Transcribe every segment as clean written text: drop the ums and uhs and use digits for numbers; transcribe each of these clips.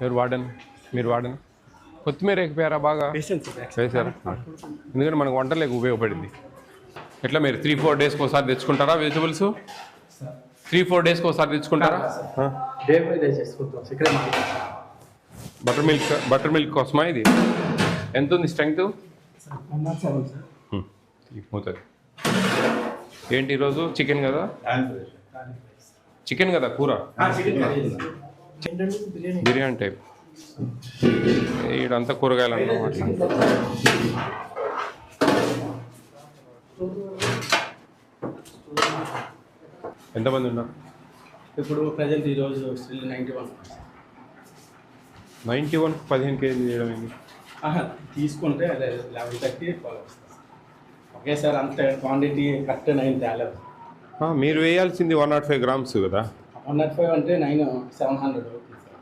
మీరు వాడను కొత్తిమీర ఎక్కిపోయారా బాగా వేసారా? ఎందుకంటే మనకు వంటలకు ఉపయోగపడింది. ఎట్లా మీరు 3-4 డేస్కి ఒకసారి తెచ్చుకుంటారా వెజిటబుల్స్? 3-4 డేస్కి ఒకసారి తెచ్చుకుంటారా? బటర్ మిల్క్ కోసమా ఇది? ఎంత ఉంది స్ట్రెంగ్త్? పోతుంది. ఏంటి ఈరోజు చికెన్ కదా? చికెన్ కదా కూర? బిర్యానీ టైప్. ఈడంతా కూరగాయలు అన్నమాట. ఎంతమంది ఉన్నారు ఇప్పుడు ప్రజెంట్ ఈరోజు 91 15 కేజీ చేయడం ఏంటి? తీసుకుంటే అదే 11:30 ఒకేసారి అంత క్వాంటిటీ కరెక్ట్ 9 తేలేదు. మీరు వేయాల్సింది 105 గ్రామ్స్ కదా? 105 అంటే 700 అవుతుంది సార్,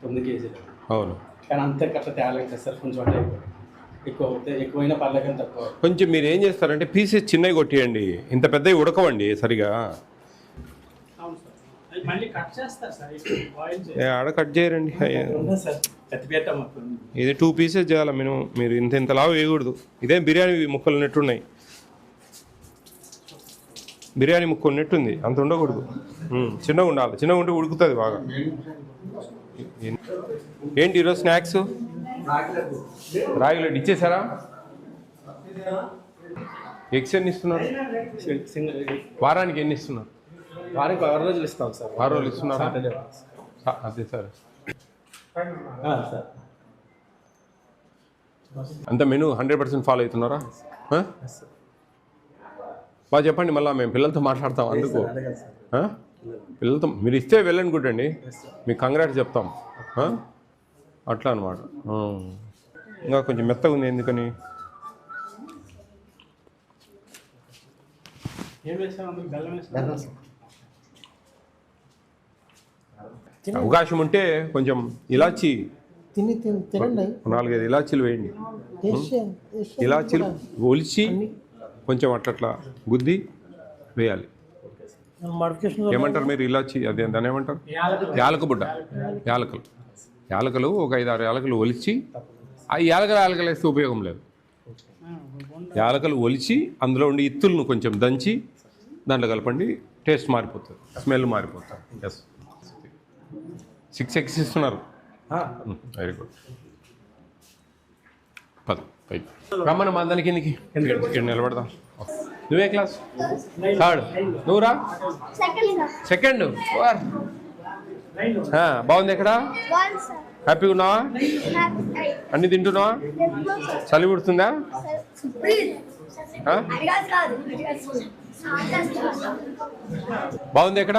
9 కేజీలు. అవును, కానీ అంతే కరెక్ట్ తేలేదు సార్. కొంచెం అంటే ఎక్కువ అవుతే ఎక్కువైనా పర్లేక తక్కువ. కొంచెం మీరు ఏం చేస్తారంటే పీసెస్ చిన్నవి కొట్టియండి, ఇంత పెద్దవి ఉడకవండి సరిగా. ఆడ కట్ చేయరండి. ఇది 2 పీసెస్ చేయాలి మినిమం. మీరు ఇంతలాగా వేయకూడదు. ఇదేం బిర్యానీ ముక్కలు ఉన్నట్టున్నాయి. బిర్యానీ ముక్క ఉన్నట్టుంది, అంత ఉండకూడదు. చిన్నగా ఉండాలి. చిన్నగా ఉంటే ఉడుకుతుంది బాగా. ఏంటి ఈరోజు స్నాక్స్? రాగి లడ్డు ఇచ్చేసారా? ఎగ్స్ ఎన్ని ఇస్తున్నారు? వారానికి ఎన్ని ఇస్తున్నారు? వారానికి 6 రోజులు ఇస్తాం సార్. 6 రోజులు ఇస్తున్నారా? అదే సార్. అంత మెనూ 100% ఫాలో అవుతున్నారా? బాగా చెప్పండి. మళ్ళీ మేము పిల్లలతో మాట్లాడతాం. అందుకు పిల్లలతో మీరు ఇస్తే వెళ్ళండి గుడ్ అండి, మీకు కంగ్రాట్స్ చెప్తాం. అట్లా అనమాట. ఇంకా కొంచెం మెత్తగా ఉంది. ఎందుకని? అవకాశం ఉంటే కొంచెం ఇలాచి 4-5 ఇలాచీలు వేయండి. ఇలాచీలు ఒలిచి కొంచెం అట్లా గుద్ది వేయాలి. ఏమంటారు మీరు? ఇలాచి అదే దాన్ని ఏమంటారు? యాలక బుడ్డ. యాలకలు ఒక 5-6 యాలకలు ఒలిచి, ఆ యాలకలు వేస్తే ఉపయోగం లేదు. యాలకలు ఒలిచి అందులో ఉండి ఇత్తులను కొంచెం దంచి దాంట్లో కలపండి. టేస్ట్ మారిపోతుంది, స్మెల్ మారిపోతుంది. ఎస్, 6 eggs ఇస్తున్నారు. Very good. రమ్మను మా దానికి ఇక్కడ నిలబడదాం. నువ్వే క్లాస్? 3rd. నువ్వురా? 2nd. బాగుంది. ఎక్కడ? హ్యాపీగా ఉన్నావా? అన్ని తింటున్నావా? చలి పుడుతుందా? బాగుంది. ఎక్కడ?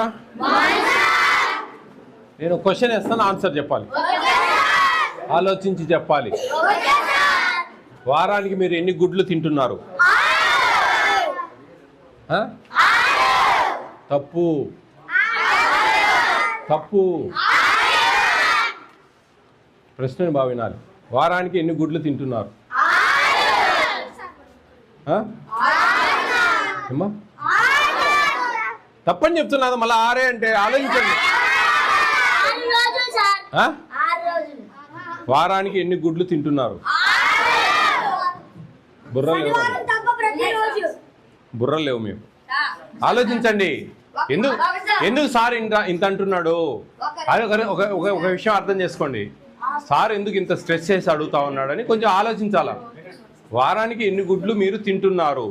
నేను క్వశ్చన్ వేస్తాను, ఆన్సర్ చెప్పాలి. ఆలోచించి చెప్పాలి. వారానికి మీరు ఎన్ని గుడ్లు తింటున్నారు? తప్పు. ప్రశ్నని బాగా వినాలి. వారానికి ఎన్ని గుడ్లు తింటున్నారు? ఏమ్మా తప్పని చెప్తున్నా. మళ్ళీ 6 అంటే ఆలోచించండి. వారానికి ఎన్ని గుడ్లు తింటున్నారు? బుర్రలు లేవు మేము. ఆలోచించండి. ఎందుకు సార్ ఇంత అంటున్నాడు? అది ఒక విషయం అర్థం చేసుకోండి. సార్ ఎందుకు ఇంత స్ట్రెస్ చేసి అడుగుతా ఉన్నాడని కొంచెం ఆలోచించాలా. వారానికి ఎన్ని గుడ్లు మీరు తింటున్నారు?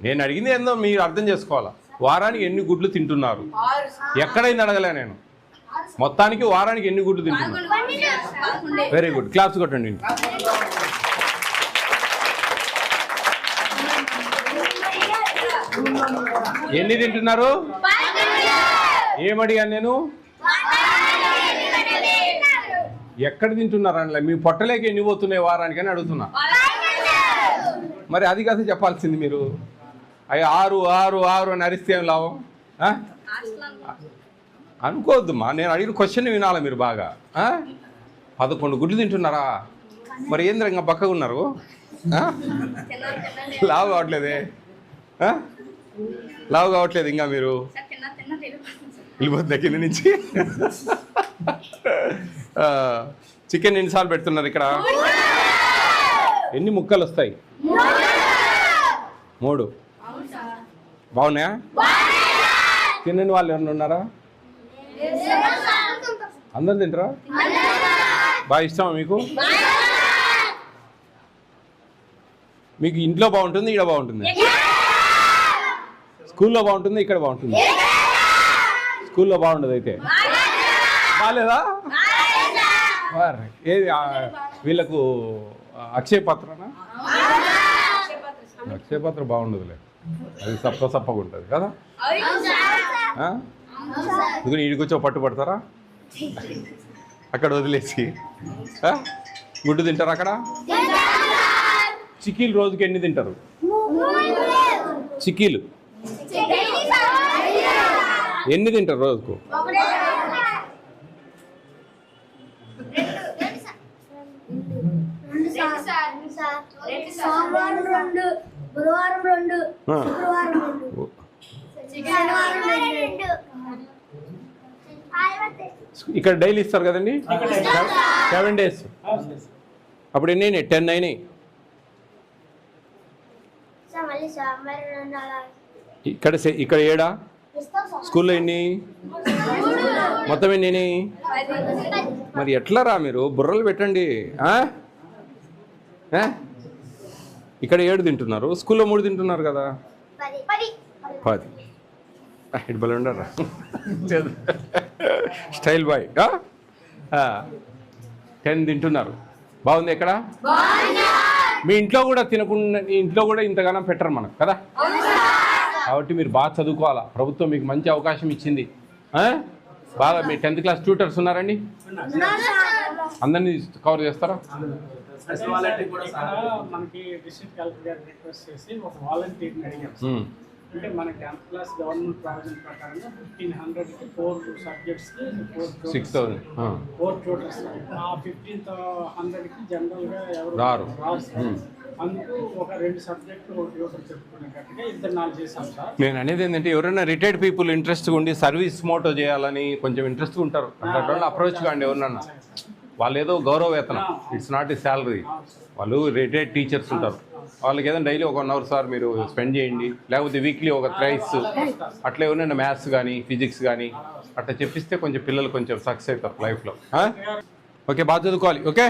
నేను అడిగింది ఏందో మీరు అర్థం చేసుకోవాలా. వారానికి ఎన్ని గుడ్లు తింటున్నారు? ఎక్కడైంది అడగలే నేను. మొత్తానికి వారానికి ఎన్ని గుడ్లు తింటున్నారు? Very good. క్లాప్స్ కొట్టండి. ఎన్ని తింటున్నారు? ఏమడిగాను నేను? ఎక్కడ తింటున్నారు అనలే. మీ పొట్టలేక ఎన్ని పోతున్నాయి వారానికి అని అడుగుతున్నా. మరి అది కాదు చెప్పాల్సింది మీరు. అవి 6 అని అరిస్తే ఏం లాభం? అనుకోవద్దమ్మా. నేను అడిగిన క్వశ్చన్ వినాలి మీరు బాగా. 11 గుడ్లు తింటున్నారా? మరి ఏంద్ర ఇంకా బక్కగా ఉన్నారు? లావు కావట్లేదే? లావు కావట్లేదు ఇంకా మీరు? వెళ్ళిపోతుంది కింద నుంచి. చికెన్ ఎన్నిసార్లు పెడుతున్నారు ఇక్కడ? ఎన్ని ముక్కలు వస్తాయి? 3. బాగున్నాయా? తినని వాళ్ళు ఎవరైనా ఉన్నారా? అందరు తింటారా? బాగా ఇష్టమా మీకు? మీకు ఇంట్లో బాగుంటుంది, ఇక్కడ బాగుంటుంది? స్కూల్లో బాగుంటుంది, ఇక్కడ బాగుంటుంది? స్కూల్లో బాగుండదు అయితే బాగాలేదా? ఏది వీళ్ళకు అక్షయ పాత్రనా? అక్షయ పాత్ర బాగుండదులే, అది సప్పగా ఉంటుంది కదా. ఎందుకు ఈడికి వచ్చి పట్టుబడతారా అక్కడ వదిలేసి? గుడ్డు తింటారా అక్కడ? చిక్కీలు రోజుకి ఎన్ని తింటారు? చిక్కీలు ఎన్ని తింటారు రోజుకు? ఇక్కడ డైలీ ఇస్తారు కదండి, 7 days. అప్పుడు ఎన్ని అయినాయి? 10 అయినాయి. ఇక్కడ 7 స్కూల్లో ఎన్ని? మొత్తం ఎన్ని? మరి ఎట్లా రా మీరు? బుర్రలు పెట్టండి. ఇక్కడ 7 తింటున్నారు, స్కూల్లో 3 తింటున్నారు కదా. 10 ఇటు బలి ఉండరా స్టైల్ బాయ్. 10 తింటున్నారు. బాగుంది. ఎక్కడ మీ ఇంట్లో కూడా తినకుండా, ఇంట్లో కూడా ఇంతగానం పెట్టరు మనకు కదా. కాబట్టి మీరు బాగా చదువుకోవాలా. ప్రభుత్వం మీకు మంచి అవకాశం ఇచ్చింది. బాగా మీ 10th class ట్యూటర్స్ ఉన్నారండి? అందరినీ కవర్ చేస్తారా? మనకి డిస్ట్రిక్ట్ కలెక్టర్ గారు రిక్వెస్ట్ చేసి ఒక వాలంటీర్ని అడిగాం. అంటే మన 10th class గవర్నమెంట్ ప్రావిజన్ ప్రకారంగా 1500కి 4 సబ్జెక్ట్స్కి 6,000 4 ట్యూటర్స్. ఆ 1500కి జనరల్గా ఎవరు రారు. అందుకు ఒక 2 సబ్జెక్టులు ఒక ట్యూటర్ చెప్పుకునేటట్టుగా 2-4 చేశాం సార్. నేను అనేది ఏంటంటే ఎవరైనా రిటైర్డ్ పీపుల్ ఇంట్రెస్ట్గా ఉండి సర్వీస్ మోటో చేయాలని కొంచెం ఇంట్రెస్ట్గా ఉంటారు, అట్లా అప్రోచ్ కాండి ఎవరన్నా. వాళ్ళు ఏదో గౌరవ వేతనం, ఇట్స్ నాట్ ఏ శాలరీ. వాళ్ళు రిటైర్డ్ టీచర్స్ ఉంటారు, వాళ్ళకి ఏదైనా డైలీ ఒక 1 hour సార్ మీరు స్పెండ్ చేయండి, లేకపోతే వీక్లీ ఒక 3 అట్లా ఎవరైనా మ్యాథ్స్ కానీ ఫిజిక్స్ కానీ అట్లా చెప్పిస్తే కొంచెం పిల్లలు కొంచెం సక్సెస్ అవుతారు లైఫ్లో. ఓకే, బాగా చదువుకోవాలి. ఓకే.